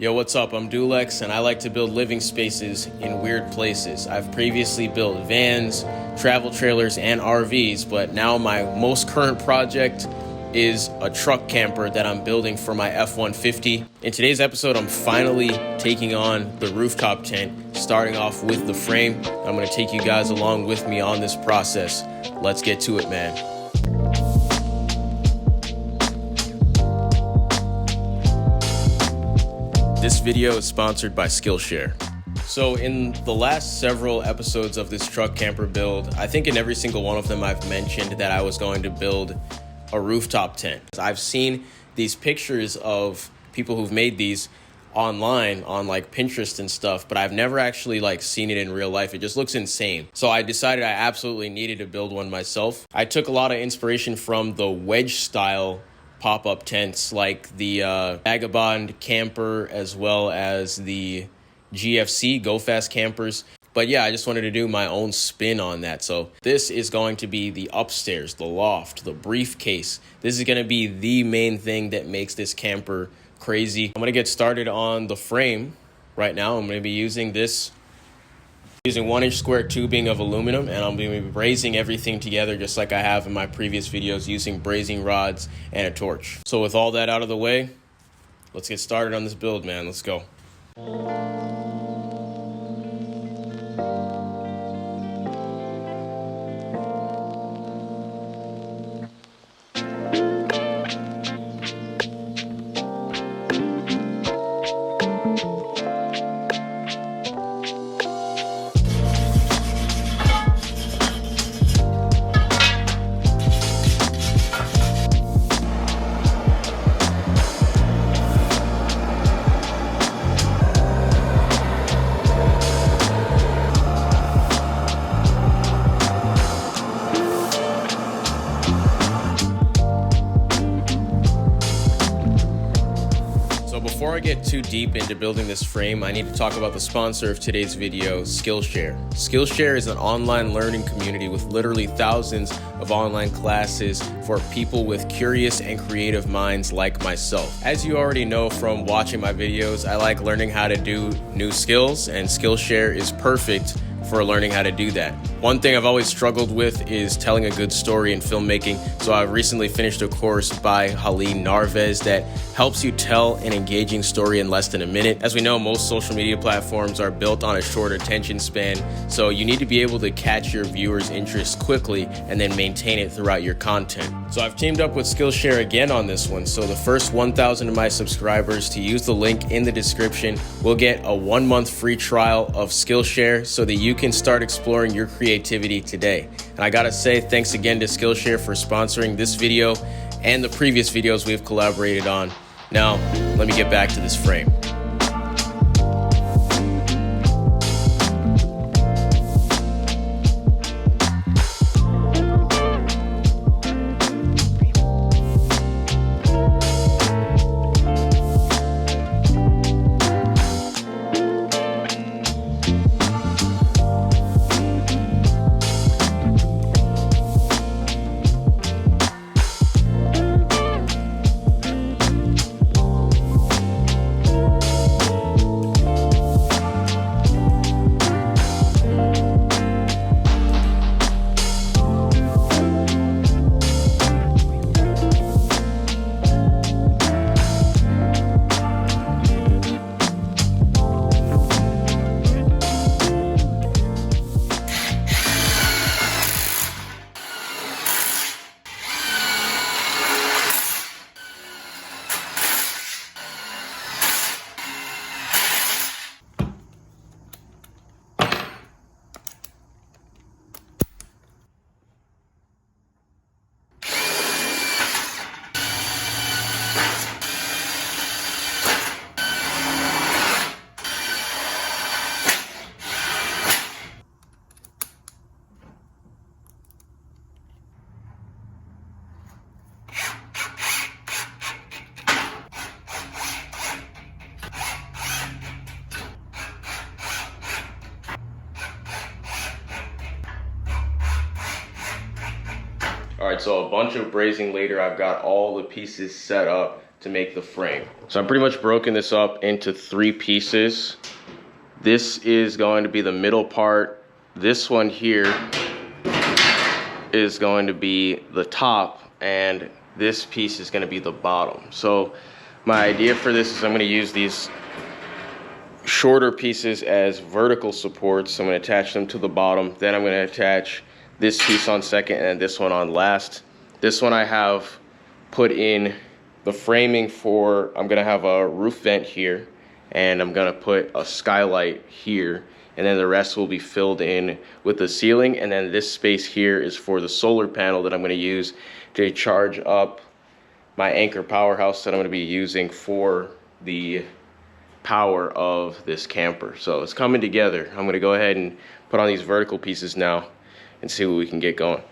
Yo, what's up? I'm DualEx, and I like to build living spaces in weird places. I've previously built vans, travel trailers, and RVs, but now my most current project is a truck camper that I'm building for my F-150. In today's episode, I'm finally taking on the rooftop tent, starting off with the frame. I'm gonna take you guys along with me on this process. Let's get to it, man. This video is sponsored by Skillshare. So in the last several episodes of this truck camper build, I think in every single one of them I've mentioned that I was going to build a rooftop tent. I've seen these pictures of people who've made these online on like Pinterest and stuff, but I've never actually seen it in real life. It just looks insane. So I decided I absolutely needed to build one myself. I took a lot of inspiration from the wedge style pop-up tents like the Vagabond camper as well as the GFC Go Fast campers. But yeah, I just wanted to do my own spin on that. So this is going to be the upstairs, the loft, the briefcase. This is going to be the main thing that makes this camper crazy. I'm going to get started on the frame right now. I'm going to be using 1-inch square tubing of aluminum, and I'm going to be brazing everything together just like I have in my previous videos using brazing rods and a torch. So with all that out of the way, let's get started on this build, man. Let's go. Before I get too deep into building this frame, I need to talk about the sponsor of today's video, Skillshare. Skillshare is an online learning community with literally thousands of online classes for people with curious and creative minds like myself. As you already know from watching my videos, I like learning how to do new skills, and Skillshare is perfect for learning how to do that. One thing I've always struggled with is telling a good story in filmmaking, so I've recently finished a course by Helene Narvez that helps you tell an engaging story in less than a minute. As we know, most social media platforms are built on a short attention span, so you need to be able to catch your viewers' interest quickly and then maintain it throughout your content. So I've teamed up with Skillshare again on this one, so the first 1,000 of my subscribers to use the link in the description will get a 1-month free trial of Skillshare so that you can start exploring your creativity today. And I gotta say thanks again to Skillshare for sponsoring this video and the previous videos we've collaborated on. Now, let me get back to this frame. All right, so a bunch of brazing later, I've got all the pieces set up. to make the frame. So I'm pretty much broken this up into 3 pieces. This is going to be the middle part. This one here is going to be the top, and this piece is going to be the bottom. So my idea for this is I'm going to use these shorter pieces as vertical supports. I'm going to attach them to the bottom. Then I'm going to attach this piece on second and this one on last. This one I have put in the framing for, I'm going to have a roof vent here, and I'm going to put a skylight here, and then the rest will be filled in with the ceiling. And then this space here is for the solar panel that I'm going to use to charge up my Anchor powerhouse that I'm going to be using for the power of this camper. So it's coming together. I'm going to go ahead and put on these vertical pieces now and see what we can get going.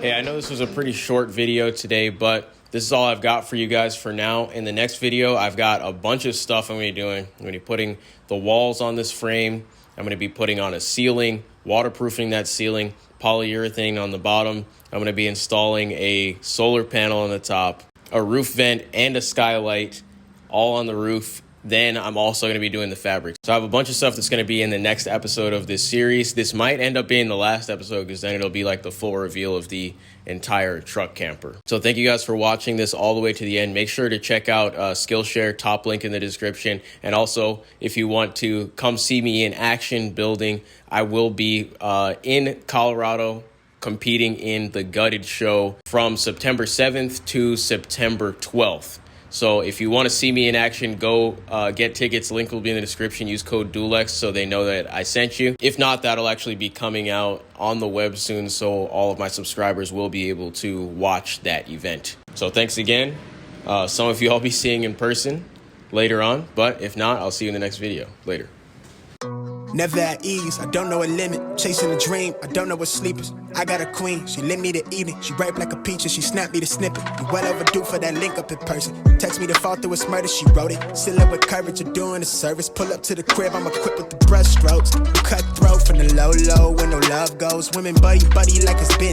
Hey, I know this was a pretty short video today, but this is all I've got for you guys for now. In the next video, I've got a bunch of stuff I'm going to be doing. I'm going to be putting the walls on this frame. I'm going to be putting on a ceiling, waterproofing that ceiling, polyurethane on the bottom. I'm going to be installing a solar panel on the top, a roof vent, and a skylight all on the roof. Then I'm also going to be doing the fabric. So I have a bunch of stuff that's going to be in the next episode of this series. This might end up being the last episode because then it'll be like the full reveal of the entire truck camper. So thank you guys for watching this all the way to the end. Make sure to check out Skillshare, top link in the description. And also, if you want to come see me in action building, I will be in Colorado competing in the Gutted show from September 7th to September 12th. So if you want to see me in action, go get tickets. Link will be in the description. Use code DualEx so they know that I sent you. If not, that'll actually be coming out on the web soon, so all of my subscribers will be able to watch that event. So thanks again. Some of you I'll be seeing in person later on, but if not, I'll see you in the next video. Later. Never at ease, I don't know a limit. Chasing a dream, I don't know what sleep is. I got a queen, she lit me the evening. She ripe like a peach and she snapped me the snippet. You well overdue for that link up in person. Text me to fall through its murder, she wrote it. Still up with courage, you're doing a service. Pull up to the crib, I'm equipped with the brush strokes. Cutthroat from the low, when no love goes. Women buddy like it's been